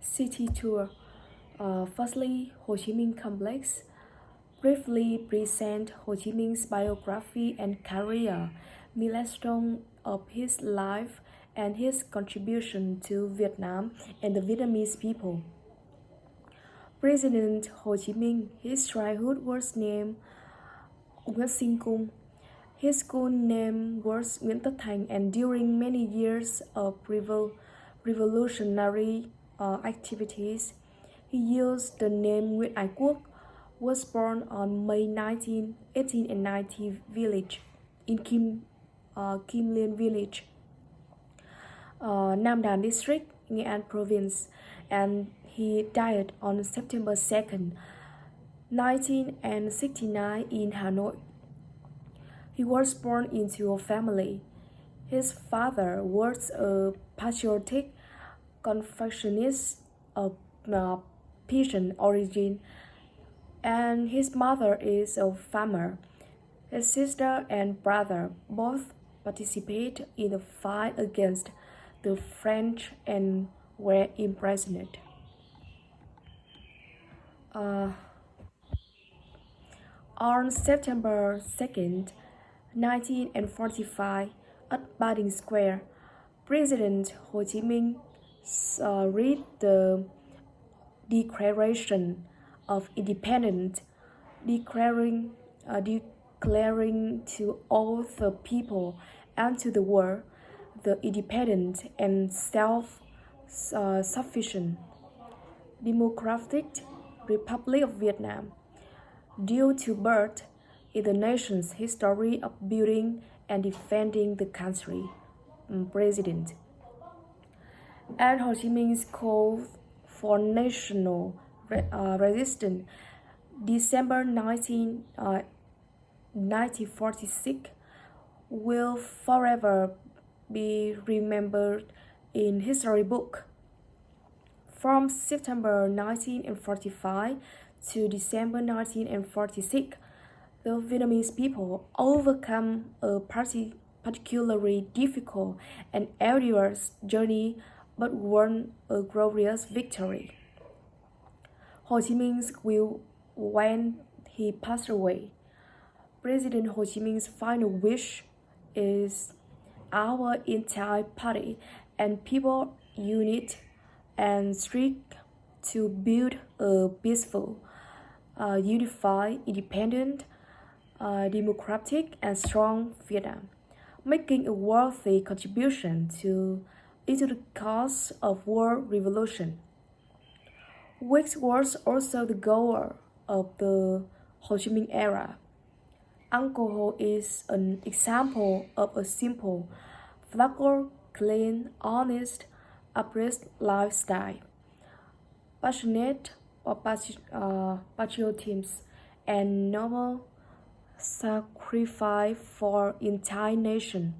City Tour. Firstly, Ho Chi Minh Complex. Briefly present Ho Chi Minh's biography and career, milestone of his life, and his contribution to Vietnam and the Vietnamese people. President Ho Chi Minh, his childhood was named Nguyễn Sinh Cung. His school name was Nguyễn Tất Thành, and during many years of revolutionary activities, he used the name Nguyễn Ái Quốc. Was born on May 19, 1890 village in Kim Liên village, Nam Đàn district, Nghệ An province, and he died on September 2nd, 1969 in Hanoi. He was born into a family. His father was a patriotic Confucianist of Persian origin, and his mother is a farmer. His sister and brother both participate in the fight against the French and were imprisoned. On September 2nd, 1945, at Bading Square, President Ho Chi Minh read the Declaration of Independence, declaring to all the people and to the world the independent and self-sufficient Democratic Republic of Vietnam, due to birth in the nation's history of building and defending the country. President. And Ho Chi Minh's call for national resistance, December 1946, will forever be remembered in history book. From September 1945 to December 1946, the Vietnamese people overcome a particularly difficult and arduous journey, but won a glorious victory. Ho Chi Minh's will when he passed away. President Ho Chi Minh's final wish is our entire party and people unite and strive to build a peaceful, unified, independent, democratic, and strong Vietnam, making a worthy contribution into the cause of world revolution, which was also the goal of the Ho Chi Minh era. Uncle Ho is an example of a simple, frugal, clean, honest, upright lifestyle, passionate patriotism, and noble sacrifice for entire nation.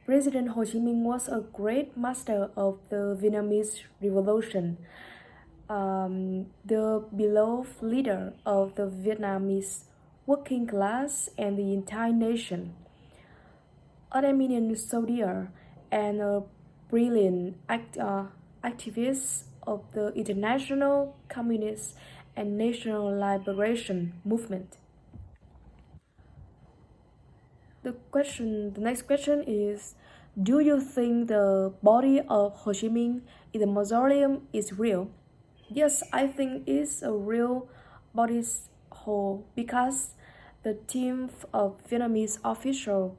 President Ho Chi Minh was a great master of the Vietnamese Revolution, the beloved leader of the Vietnamese working class and the entire nation, an eminent soldier and a brilliant activist of the international communist and national liberation movement. The next question is, do you think the body of Ho Chi Minh in the mausoleum is real? Yes, I think it's a real body whole because the team of Vietnamese officials,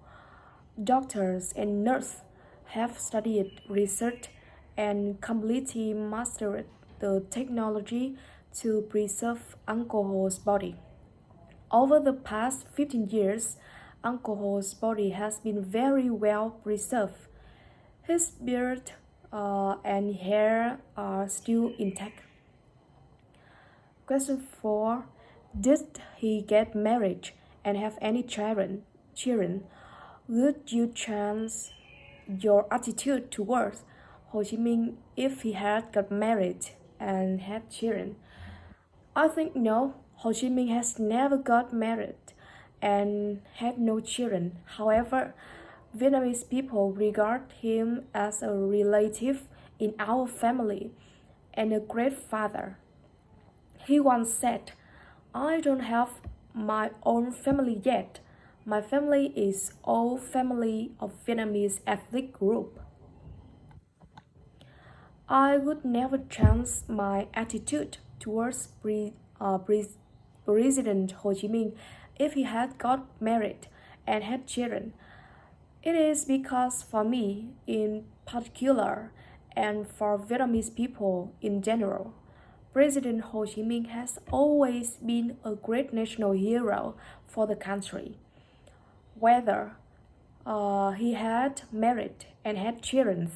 doctors, and nurses have studied, researched, and completely mastered the technology to preserve Uncle Ho's body. Over the past 15 years, Uncle Ho's body has been very well preserved. His beard and hair are still intact. Question 4. Did he get married and have any children? Would you change your attitude towards Ho Chi Minh if he had got married and had children? I think no. Ho Chi Minh has never got married and had no children. However, Vietnamese people regard him as a relative in our family, and a great father. He once said, "I don't have my own family yet. My family is all family of Vietnamese ethnic group." I would never change my attitude towards President Ho Chi Minh if he had got married and had children. It is because for me in particular and for Vietnamese people in general, President Ho Chi Minh has always been a great national hero for the country. Whether he had married and had children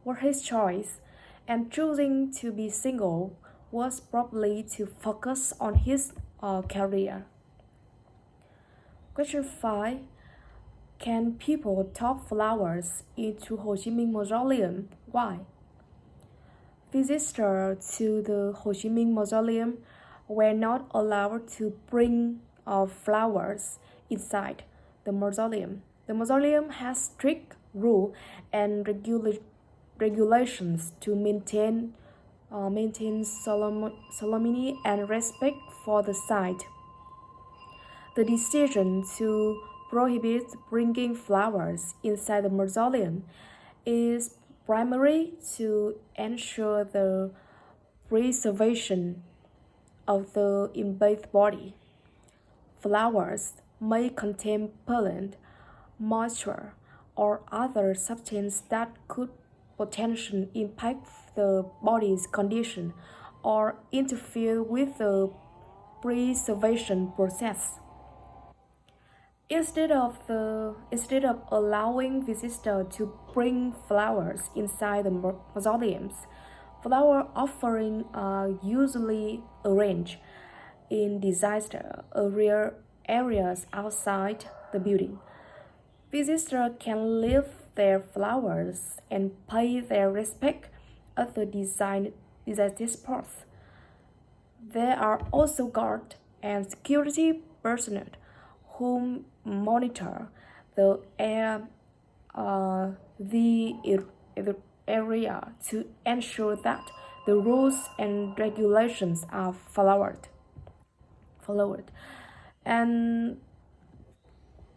were his choice, and choosing to be single was probably to focus on his career. Question 5. Can people top flowers into Ho Chi Minh Mausoleum? Why? Visitors to the Ho Chi Minh Mausoleum were not allowed to bring flowers inside the mausoleum. The mausoleum has strict rules and regulations to maintain solemnity and respect for the site. The decision to prohibit bringing flowers inside the mausoleum is primary to ensure the preservation of the embattled body. Flowers may contain pollen, moisture, or other substances that could potentially impact the body's condition or interfere with the preservation process. Instead of allowing visitors to bring flowers inside the mausoleums, flower offerings are usually arranged in designated areas outside the building. Visitors can leave their flowers and pay their respect at the designated spots. There are also guards and security personnel who monitor the area to ensure that the rules and regulations are followed. And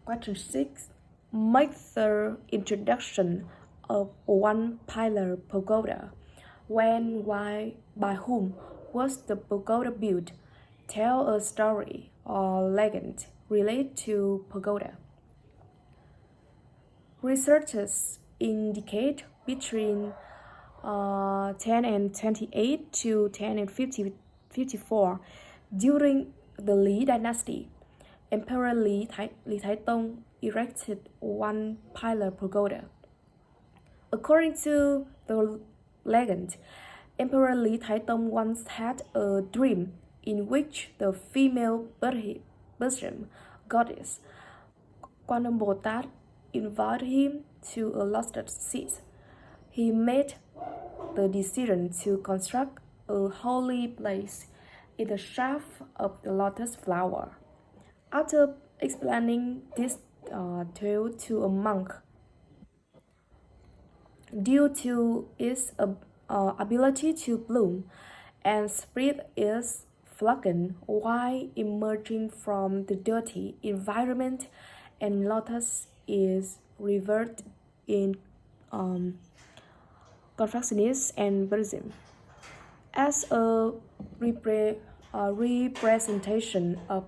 question 6. Make the introduction of one pillar pagoda. When, why, by whom was the pagoda built? Tell a story or legend related to pagoda. Researchers indicate between 10 and 28 to 10 and 54 during the Lý Dynasty, Emperor Lý Thái Tông erected one pillar pagoda. According to the legend, Emperor Lý Thái Tông once had a dream in which the female Buddhism goddess Quan Âm Bồ Tát invited him to a lotus seat. He made the decision to construct a holy place in the shape of the lotus flower. After explaining this tale to a monk, due to its ability to bloom and spread its fragrance while emerging from the dirty environment, and lotus is revered in Confucianism and Buddhism as a representation of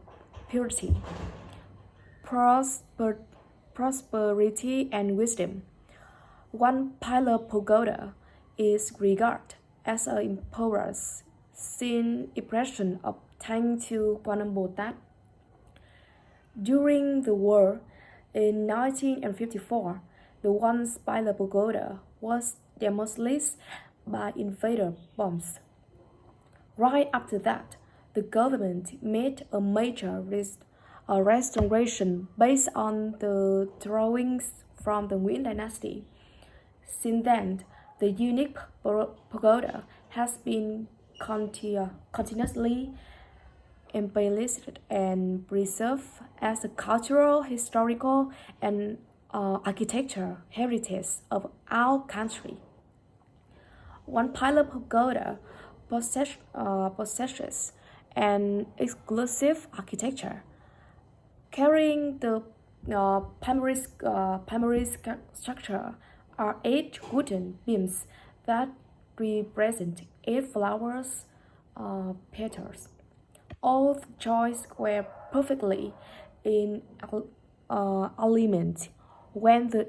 purity, prosperity, and wisdom. One pillar pagoda is regarded as an emperor's sin impression of thanks to Quan Âm Bồ Tát. During the war in 1954, the once pillar pagoda was demolished by invader bombs. Right after that, the government made a major restoration based on the drawings from the Nguyễn Dynasty. Since then, the unique pagoda has been continuously embellished and preserved as a cultural, historical, and architectural heritage of our country. One pillar pagoda possesses an exclusive architecture, carrying the primary structure are 8 wooden beams that represent 8 flowers petals. All the joints were perfectly in alignment when the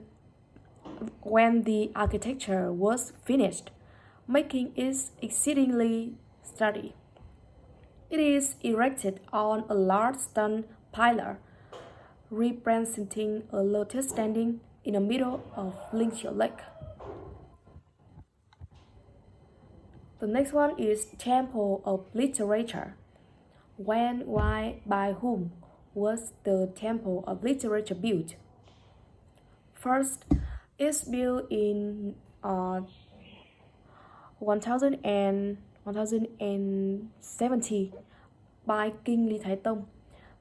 architecture was finished, making it exceedingly sturdy. It is erected on a large stone pillar, representing a lotus standing in the middle of Lingqiu Lake. The next one is Temple of Literature. When, why, by whom was the Temple of Literature built? First, it's built in 1070 by King Li Taitong.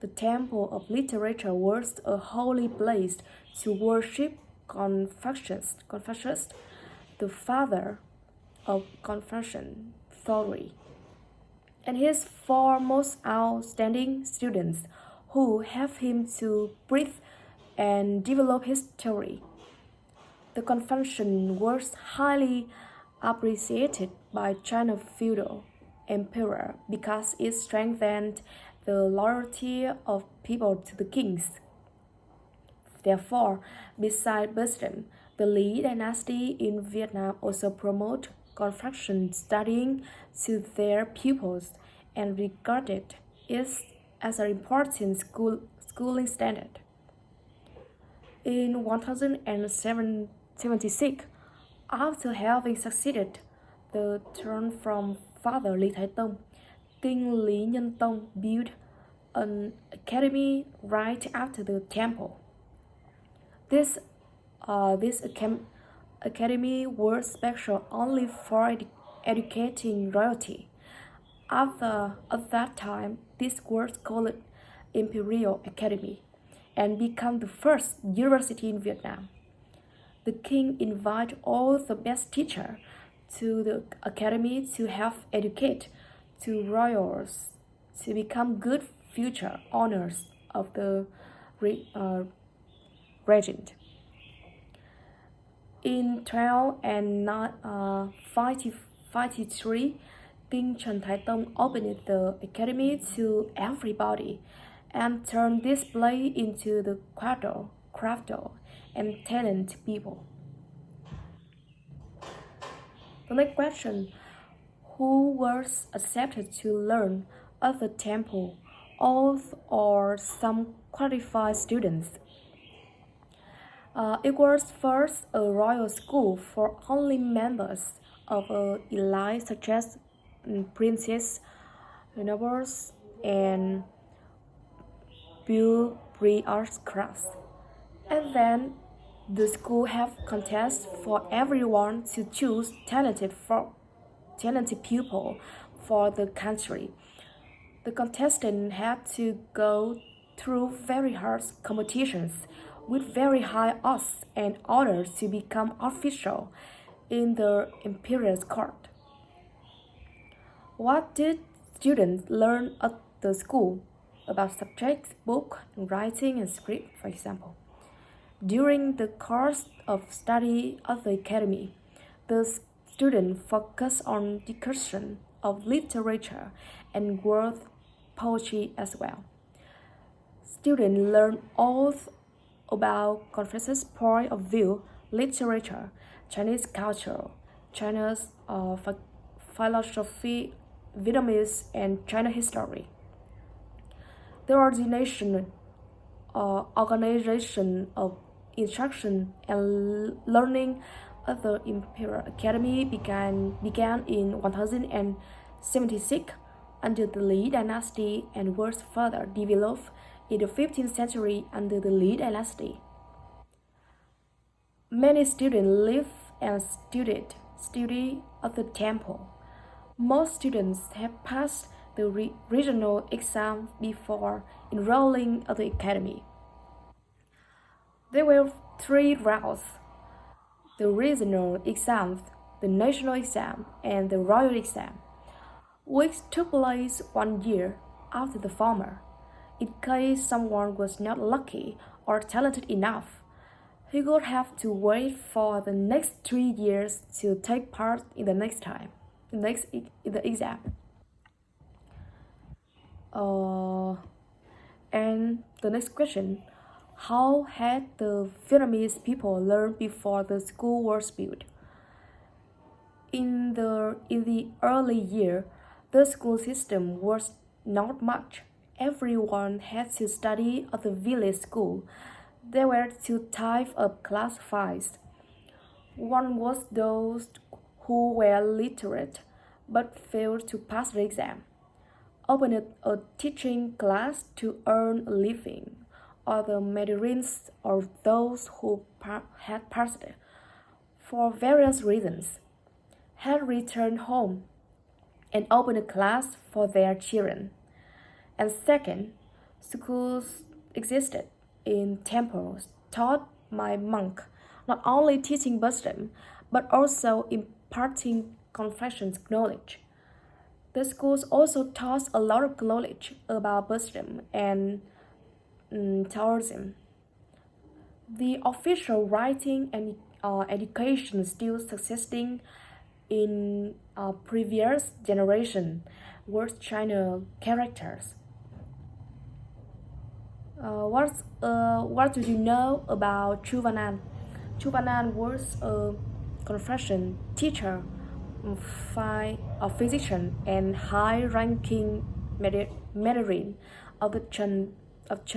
The Temple of Literature was a holy place to worship Confucius, the father of Confucian theory, and his 4 most outstanding students who helped him to breathe and develop his theory. The Confucian was highly appreciated by China feudal emperor because it strengthened the loyalty of people to the kings. Therefore, besides wisdom, the Lý dynasty in Vietnam also promoted Confucian studying to their pupils and regarded it as an important schooling standard. In 1076, after having succeeded the throne from Father Lý Thái Tông, King Lý Nhân Tông built an academy right after the temple. This academy was special only for educating royalty. At that time, this was called Imperial Academy and became the first university in Vietnam. The king invited all the best teachers to the academy to help educate to royals to become good future owners of the regent. In 1253, King Trần Thái Tông opened the academy to everybody and turned this place into the crafter and talented people. The next question: who was accepted to learn at the temple, all or some qualified students? It was first a royal school for only members of an elite such as princes, nobles, and bureaucrats. And then the school had contests for everyone to choose talented people for the country. The contestants had to go through very hard competitions with very high odds and orders to become official in the imperial court. What did students learn at the school about subjects, book, writing, and script, for example? During the course of study at the academy, the students focused on discussion of literature and world poetry as well. Students learn all about Confucius' point of view, literature, Chinese culture, China's philosophy, Vietnamese and China history. The organization of instruction and learning at the Imperial Academy began in 1076 under the Lý dynasty and was further developed in the 15th century under the Lý dynasty. Many students live and study at the temple. Most students have passed the regional exam before enrolling at the academy. There were 3 rounds: the regional exam, the national exam, and the royal exam. which took place 1 year after the former. In case someone was not lucky or talented enough, he would have to wait for the next 3 years to take part in the next time, in the exam. And the next question: how had the Vietnamese people learned before the school was built? In the early year, the school system was not much. Everyone had to study at the village school. There were two types of classifieds. One was those who were literate but failed to pass the exam, opened a teaching class to earn a living, or the Mandarins or those who had passed it, for various reasons, had returned home and opened a class for their children. And second, schools existed in temples taught by monks, not only teaching Buddhism, but also imparting Confucian knowledge. The schools also taught a lot of knowledge about Buddhism and Taoism. The official writing and education still subsisting in previous generation was China characters. What do you know about Chu Van An? Chu Van An was a Confucian teacher, a physician, and high-ranking Mandarin of the Chen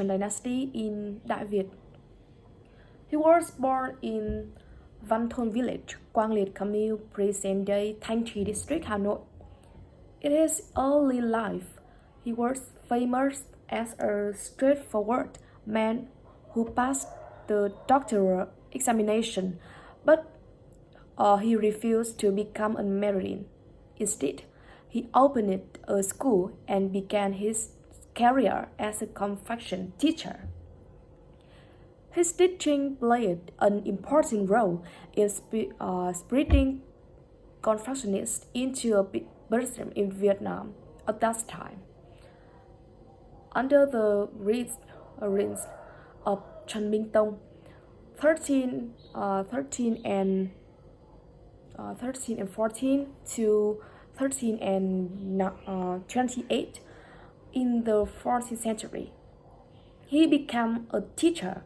dynasty in Đại Việt. He was born in Văn Thôn village, Quang Liệt commune, present-day Thanh Trì district, Hà Nội. In his early life, he was famous as a straightforward man who passed the doctoral examination, but he refused to become a Mandarin. Instead, he opened a school and began his career as a Confucian teacher. His teaching played an important role in spreading Confucianism into Buddhism in Vietnam at that time. Under the reign of Trần Minh Tông, 13 and 14 to 13 and 28 in the 14th century, he became a teacher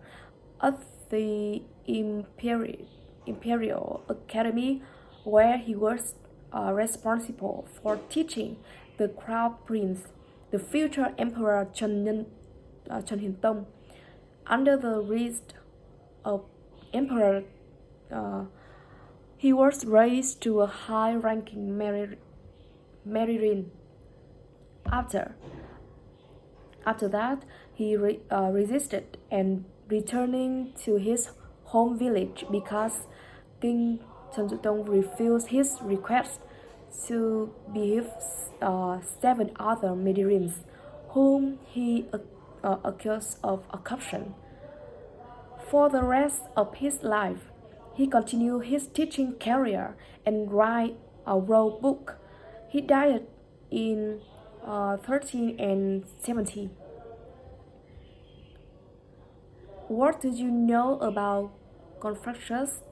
at the Imperial Academy, where he was responsible for teaching the Crown Prince, the future Emperor Trần Hiền Tông. Under the reign of Emperor, he was raised to a high-ranking Mandarin. After that, he resisted and returning to his home village because King Trần Hiền Tông refused his request to be 7 other Mandarins, whom he accused of corruption. For the rest of his life, he continued his teaching career and wrote books. He died in 1370. What do you know about Confucius?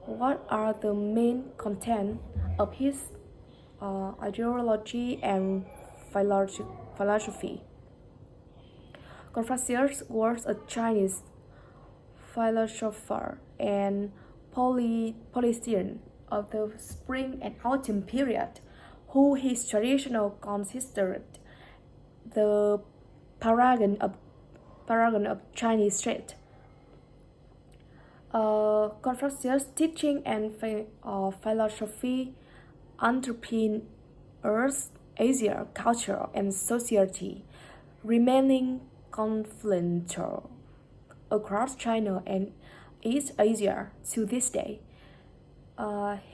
What are the main content of his ideology and philosophy? Confucius was a Chinese philosopher and politician of the spring and autumn period, who his traditional considered the paragon of Chinese state. Confucius' teaching and philosophy underpin Earth's Asia culture and society, remaining confluential across China and East Asia to this day.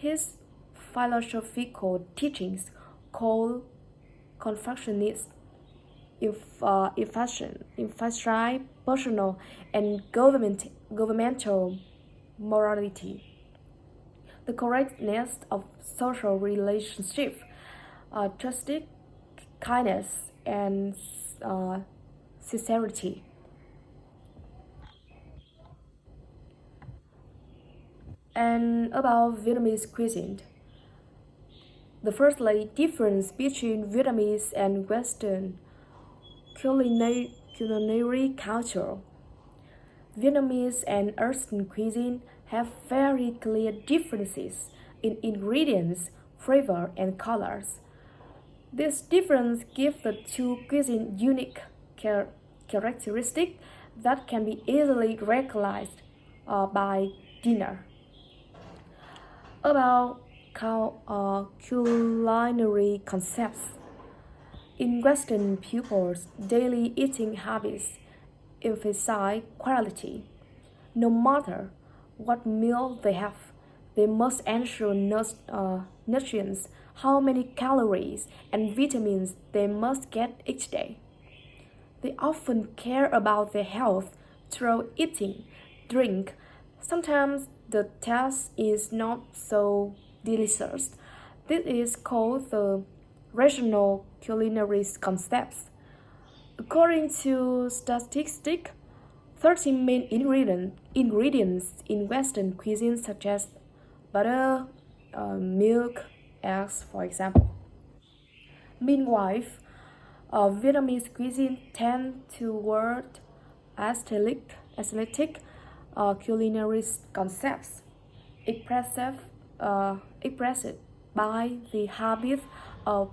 His philosophical teachings, called Confucianism, emphasize personal and governmental morality, the correctness of social relationships, trusted, kindness, and sincerity. And about Vietnamese cuisine, the firstly difference between Vietnamese and Western culinary culture. Vietnamese and Eastern cuisine have very clear differences in ingredients, flavor, and colors. This difference gives the two cuisines unique characteristics that can be easily recognized by dinner. About culinary concepts. In Western pupils, daily eating habits emphasize quality. No matter what meal they have, they must ensure nutrients, how many calories and vitamins they must get each day. They often care about their health through eating, drink. Sometimes the taste is not so delicious. This is called the rational culinary concepts. According to statistics, 13 main ingredients in Western cuisine such as butter, milk, eggs, for example. Meanwhile, Vietnamese cuisine tends toward aesthetic culinary concepts, expressed by the habit of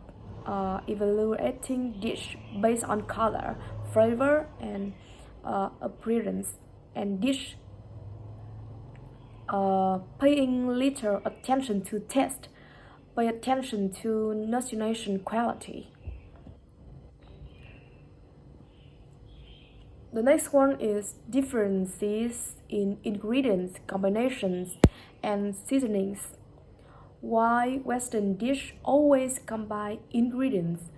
evaluating dish based on color, flavor, and appearance, and dish paying little attention to taste, pay attention to nutrition quality. The next one is differences in ingredients, combinations, and seasonings. Why Western dish always combine ingredients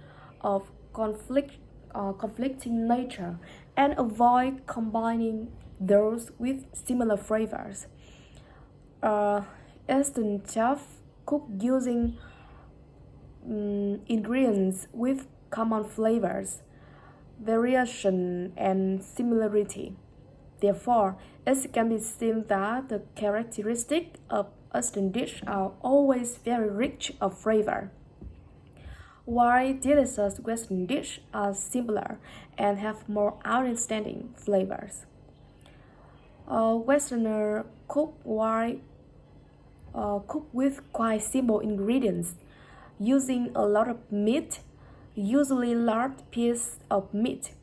of conflicting nature and avoid combining those with similar flavors. Eastern chefs cook using ingredients with common flavors, variation, and similarity. Therefore, it can be seen that the characteristics of Eastern dishes are always very rich of flavor, while delicious Western dishes are simpler and have more outstanding flavors. Westerner cook with quite simple ingredients, using a lot of meat, usually large pieces of meat,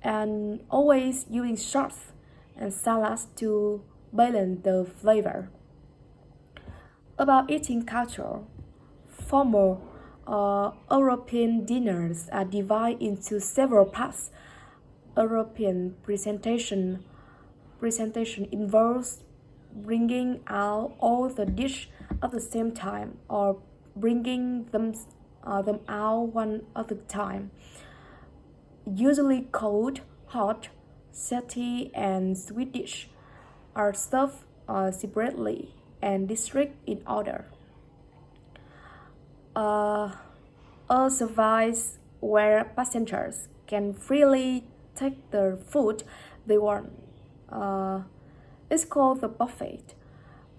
and always using sauce and salads to balance the flavor. About eating culture, former European dinners are divided into several parts. European presentation involves bringing out all the dish at the same time or bringing them out one at a time. Usually cold, hot, salty, and sweet dish are served separately and district in order. A service where passengers can freely take the food they want. It's called the buffet,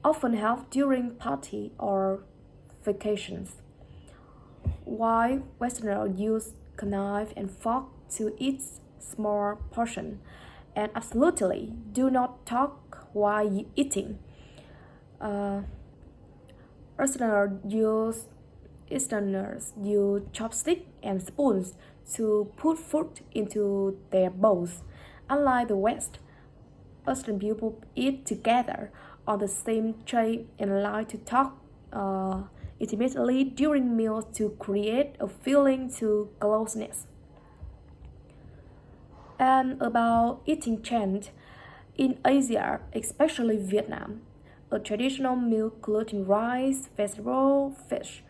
often held during party or vacations. While Westerners use knife and fork to eat small portion, and absolutely do not talk while eating. Easterners use chopsticks and spoons to put food into their bowls. Unlike the West, Eastern people eat together on the same tray and like to talk intimately during meals to create a feeling of closeness. And about eating trend, in Asia, especially Vietnam, a traditional meal including rice, vegetable, fish.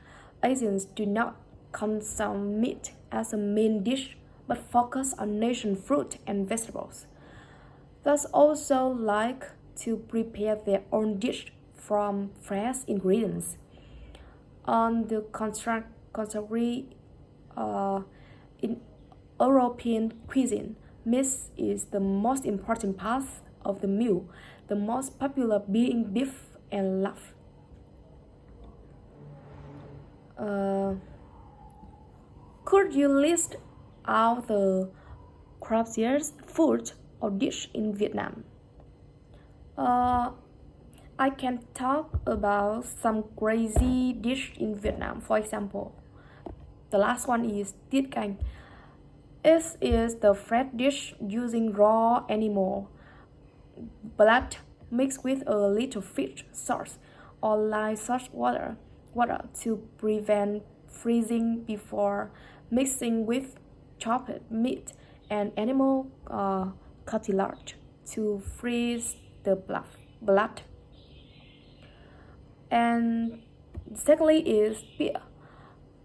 Asians do not consume meat as a main dish, but focus on nation fruit and vegetables. Thus also like to prepare their own dish from fresh ingredients. On the category in European cuisine. Meat is the most important part of the meal, the most popular being beef and lamb. Could you list out the craziest food or dish in Vietnam? I can talk about some crazy dish in Vietnam. For example, the last one is tiết canh. It is the fresh dish using raw animal blood mixed with a little fish sauce or light salt water to prevent freezing before mixing with chopped meat and animal cartilage to freeze the blood. And secondly is beer.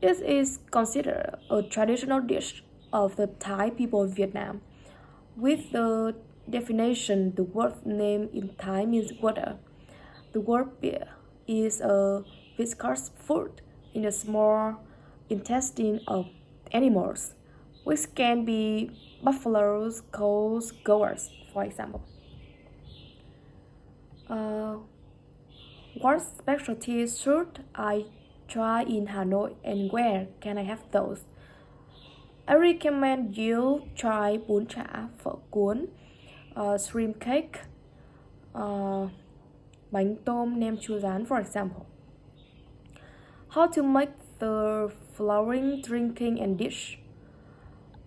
It is considered a traditional dish of the Thai people of Vietnam. With the definition, the word name in Thai means water. The word beer is a viscous food in the small intestine of animals, which can be buffaloes, cows, goats, for example. What specialties should I try in Hanoi and where can I have those? I recommend you try bún chả, phở cuốn, shrimp cake, bánh tôm, nem chua rán, for example. How to make the following drinking and dish?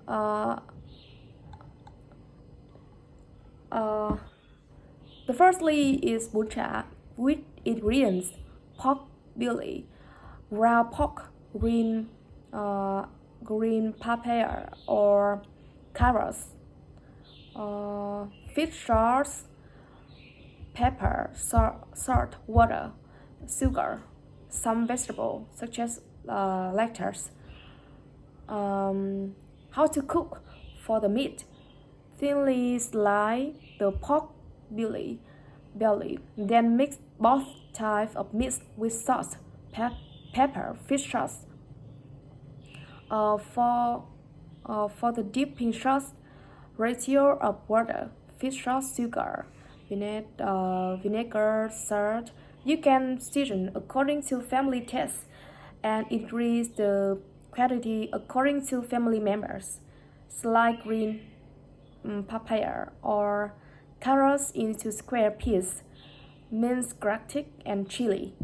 The firstly is bún chả with ingredients: pork belly, ground pork, green papaya or carrots, fish sauce, pepper, salt, water, sugar, some vegetable such as lettuce. How to cook for the meat: thinly slice the pork belly, then mix both types of meat with sauce, pepper, fish sauce. For the dipping sauce, ratio of water, fish sauce, sugar, vinegar, salt. You can season according to family taste and increase the quantity according to family members. Slice green papaya or carrots into square pieces, minced garlic and chili.